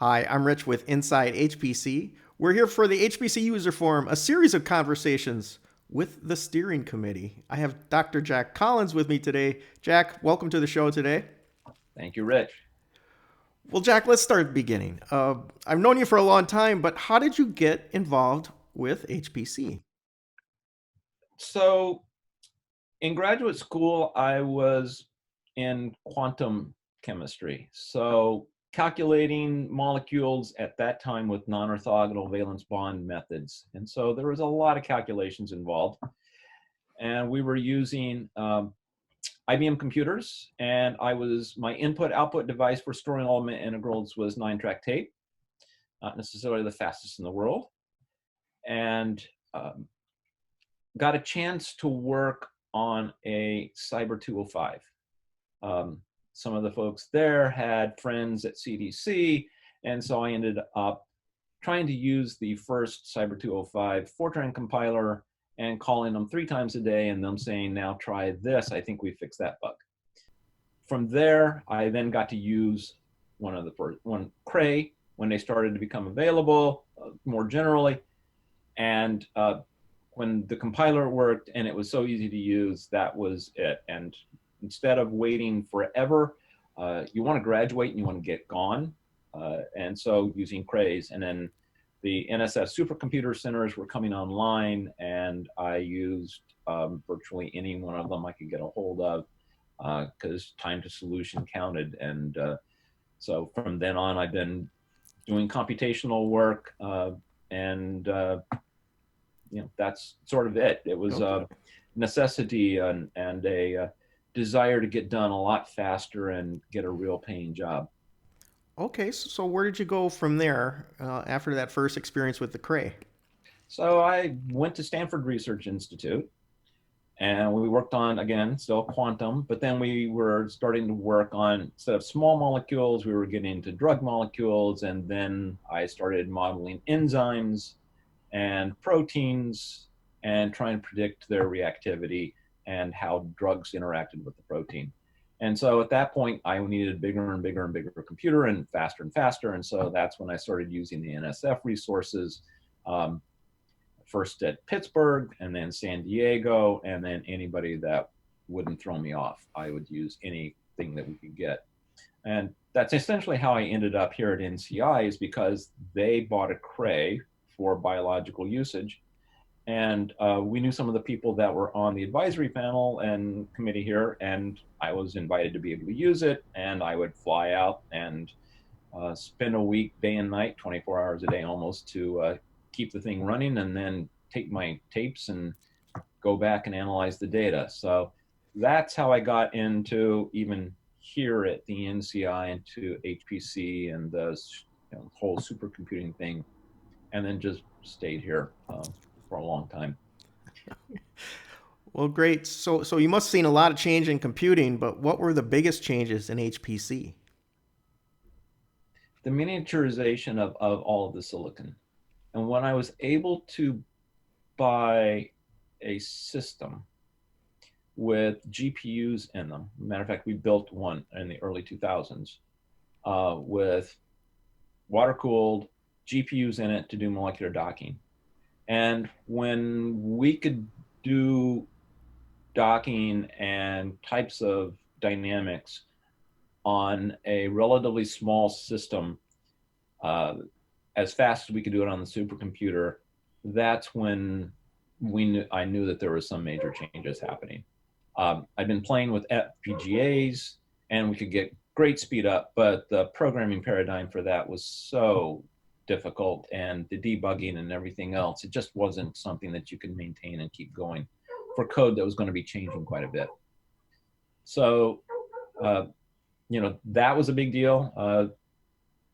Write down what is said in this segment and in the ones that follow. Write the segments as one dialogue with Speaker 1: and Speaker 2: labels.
Speaker 1: Hi, I'm Rich with Inside HPC. We're here for the HPC User Forum, a series of conversations with the steering committee. I have Dr. Jack Collins with me today. Jack, welcome to the show today.
Speaker 2: Thank you, Rich.
Speaker 1: Well, Jack, let's start at the beginning. I've known you for a long time, but how did you get involved with HPC?
Speaker 2: So in graduate school, I was in quantum chemistry. So calculating molecules at that time with non-orthogonal valence bond methods. And so there was a lot of calculations involved. And we were using IBM computers. And my input-output device for storing all my integrals was 9-track tape, not necessarily the fastest in the world. And got a chance to work on a Cyber 205. Some of the folks there had friends at CDC, and so I ended up trying to use the first Cyber 205 Fortran compiler and calling them 3 times a day and them saying, now try this, I think we fixed that bug. From there, I then got to use one Cray when they started to become available more generally. And when the compiler worked and it was so easy to use, that was it. And instead of waiting forever, you want to graduate and you want to get gone. And so using Crays, and then the NSF supercomputer centers were coming online, and I used virtually any one of them I could get a hold of because time to solution counted. And so from then on, I've been doing computational work and that's sort of it. It was
Speaker 1: Okay.
Speaker 2: a necessity and a desire to get done a lot faster and get a real paying job.
Speaker 1: Okay, so where did you go from there after that first experience with the Cray?
Speaker 2: So I went to Stanford Research Institute and we worked on, again, still quantum, but then we were starting to work on, instead of small molecules, we were getting into drug molecules. And then I started modeling enzymes and proteins and trying to predict their reactivity and how drugs interacted with the protein. And so at that point, I needed a bigger and bigger and bigger computer and faster and faster. And so that's when I started using the NSF resources, um, first at Pittsburgh and then San Diego, and then anybody that wouldn't throw me off. I would use anything that we could get. And that's essentially how I ended up here at NCI, is because they bought a Cray for biological usage. And we knew some of the people that were on the advisory panel and committee here, and I was invited to be able to use it. And I would fly out and spend a week, day and night, 24 hours a day almost, to keep the thing running, and then take my tapes and go back and analyze the data. So that's how I got into even here at the NCI into HPC and the whole supercomputing thing, and then just stayed here for a long time.
Speaker 1: Well, great. So you must have seen a lot of change in computing, but what were the biggest changes in HPC?
Speaker 2: The miniaturization of all of the silicon. And when I was able to buy a system with GPUs in them, matter of fact, we built one in the early 2000s with water cooled GPUs in it to do molecular docking. And when we could do docking and types of dynamics on a relatively small system uh, as fast as we could do it on the supercomputer, that's when I knew that there was some major changes happening. I've been playing with FPGAs and we could get great speed up, but the programming paradigm for that was so difficult, and the debugging and everything else, it just wasn't something that you could maintain and keep going for code that was going to be changing quite a bit. So, uh, that was a big deal.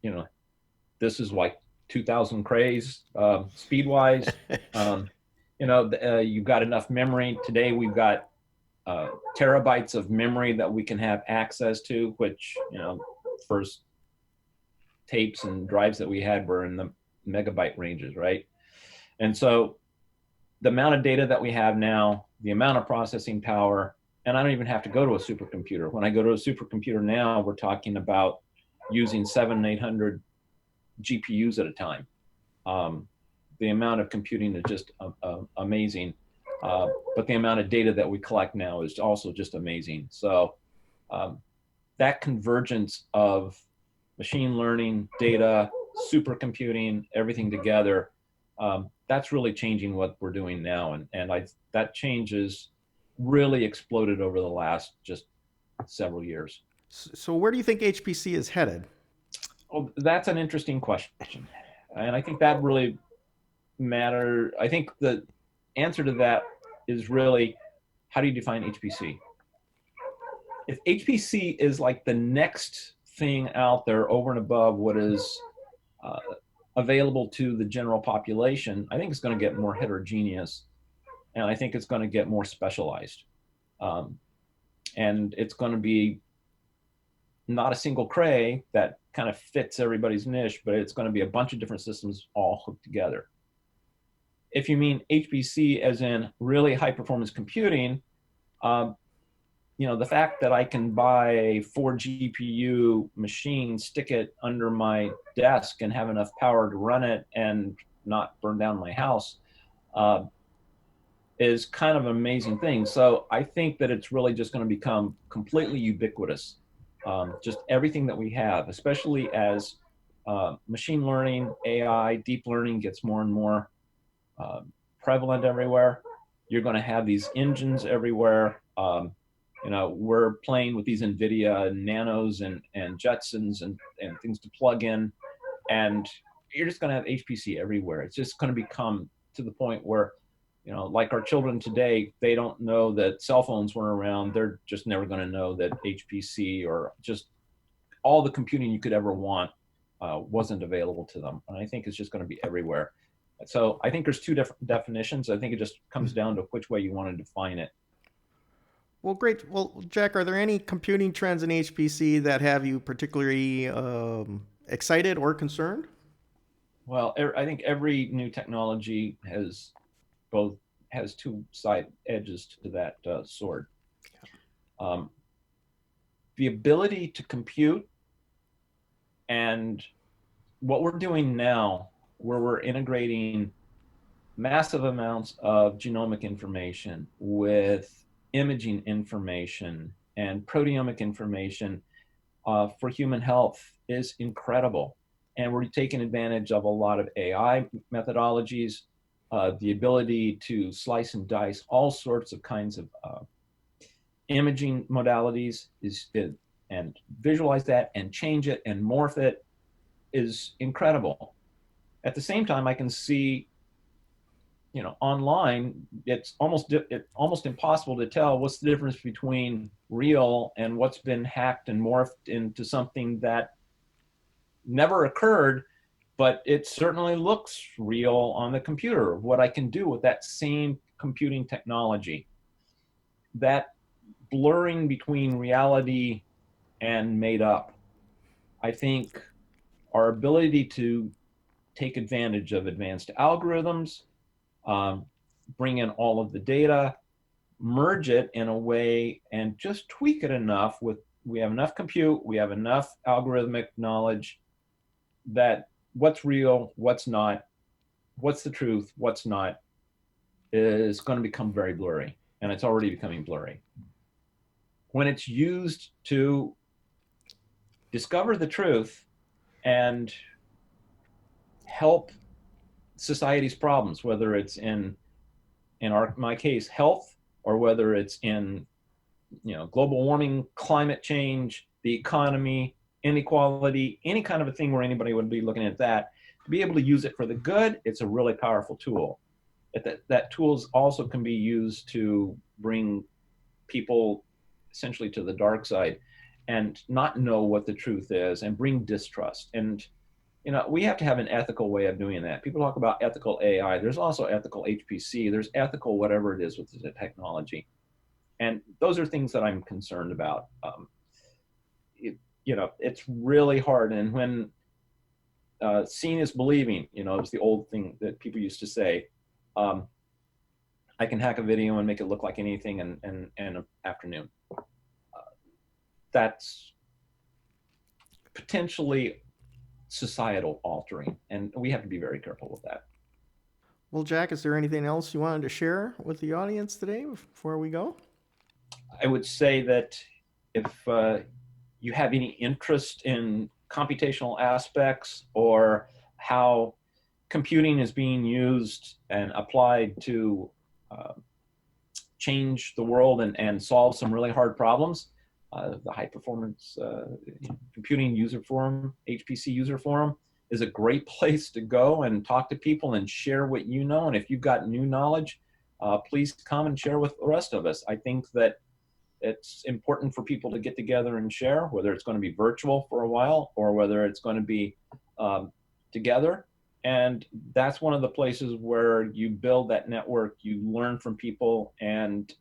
Speaker 2: You know, this is like 2000 craze speed wise. Um, you've got enough memory. Today we've got terabytes of memory that we can have access to, which, first tapes and drives that we had were in the megabyte ranges, right? And so the amount of data that we have now, the amount of processing power, and I don't even have to go to a supercomputer. When I go to a supercomputer now, we're talking about using 700, 800 GPUs at a time. The amount of computing is just amazing, but the amount of data that we collect now is also just amazing. So that convergence of machine learning, data, supercomputing, everything together, that's really changing what we're doing now. And that change has really exploded over the last just several years.
Speaker 1: So where do you think HPC is headed?
Speaker 2: Oh, that's an interesting question. And I think that really matter. I think the answer to that is really, how do you define HPC? If HPC is like the next thing out there over and above what is uh, available to the general population, I think it's going to get more heterogeneous, and I think it's going to get more specialized. Um, and it's going to be not a single cray that kind of fits everybody's niche, but it's going to be a bunch of different systems all hooked together. If you mean HPC as in really high performance computing, um, the fact that I can buy a 4 GPU machine, stick it under my desk, and have enough power to run it and not burn down my house is kind of an amazing thing. So I think that it's really just going to become completely ubiquitous. Just everything that we have, especially as machine learning, AI, deep learning gets more and more prevalent everywhere. You're going to have these engines everywhere. We're playing with these NVIDIA nanos and Jetsons and things to plug in, and you're just going to have HPC everywhere. It's just going to become to the point where, like our children today, they don't know that cell phones weren't around. They're just never going to know that HPC or just all the computing you could ever want wasn't available to them. And I think it's just going to be everywhere. So I think there's two different definitions. I think it just comes down to which way you want to define it.
Speaker 1: Well, great. Well, Jack, are there any computing trends in HPC that have you particularly excited or concerned?
Speaker 2: Well, I think every new technology has two side edges to that sword. Um, the ability to compute and what we're doing now, where we're integrating massive amounts of genomic information with imaging information and proteomic information for human health, is incredible. And we're taking advantage of a lot of AI methodologies, the ability to slice and dice all sorts of kinds of imaging modalities and visualize that and change it and morph it is incredible. At the same time, I can see, online, it's almost impossible to tell what's the difference between real and what's been hacked and morphed into something that never occurred, but it certainly looks real on the computer. What I can do with that same computing technology, that blurring between reality and made up, I think our ability to take advantage of advanced algorithms, bring in all of the data, merge it in a way, and just tweak it enough we have enough compute, we have enough algorithmic knowledge that what's real, what's not, what's the truth, what's not, is going to become very blurry. And it's already becoming blurry. When it's used to discover the truth and help society's problems, whether it's in my case, health, or whether it's in global warming, climate change, the economy, inequality, any kind of a thing where anybody would be looking at that, to be able to use it for the good, it's a really powerful tool. That tools also can be used to bring people essentially to the dark side and not know what the truth is and bring distrust. And we have to have an ethical way of doing that. People talk about ethical AI. There's also ethical HPC. There's ethical whatever it is with the technology. And those are things that I'm concerned about. It's really hard. And when seeing is believing, it was the old thing that people used to say. I can hack a video and make it look like anything in an afternoon. That's potentially societal altering, and we have to be very careful with that.
Speaker 1: Well, Jack, is there anything else you wanted to share with the audience today before we go?
Speaker 2: I would say that if you have any interest in computational aspects or how computing is being used and applied to change the world and solve some really hard problems, the High Performance Computing User Forum, HPC User Forum, is a great place to go and talk to people and share what you know. And if you've got new knowledge, please come and share with the rest of us. I think that it's important for people to get together and share, whether it's going to be virtual for a while or whether it's going to be together. And that's one of the places where you build that network, you learn from people, and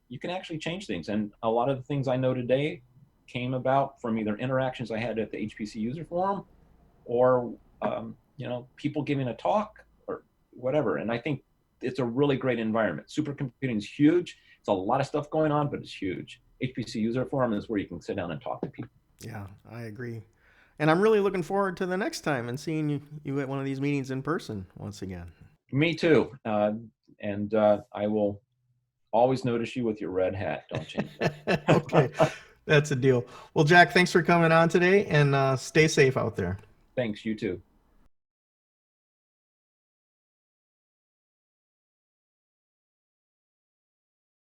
Speaker 2: you can actually change things. And a lot of the things I know today came about from either interactions I had at the HPC User Forum or people giving a talk or whatever. And I think it's a really great environment. Supercomputing is huge. It's a lot of stuff going on, but it's huge. HPC User Forum is where you can sit down and talk to people.
Speaker 1: Yeah, I agree. And I'm really looking forward to the next time and seeing you at one of these meetings in person once again.
Speaker 2: Me too. And I will always notice you with your red hat. Don't change that.
Speaker 1: Okay, that's a deal. Well, Jack, thanks for coming on today, and stay safe out there.
Speaker 2: Thanks, you too.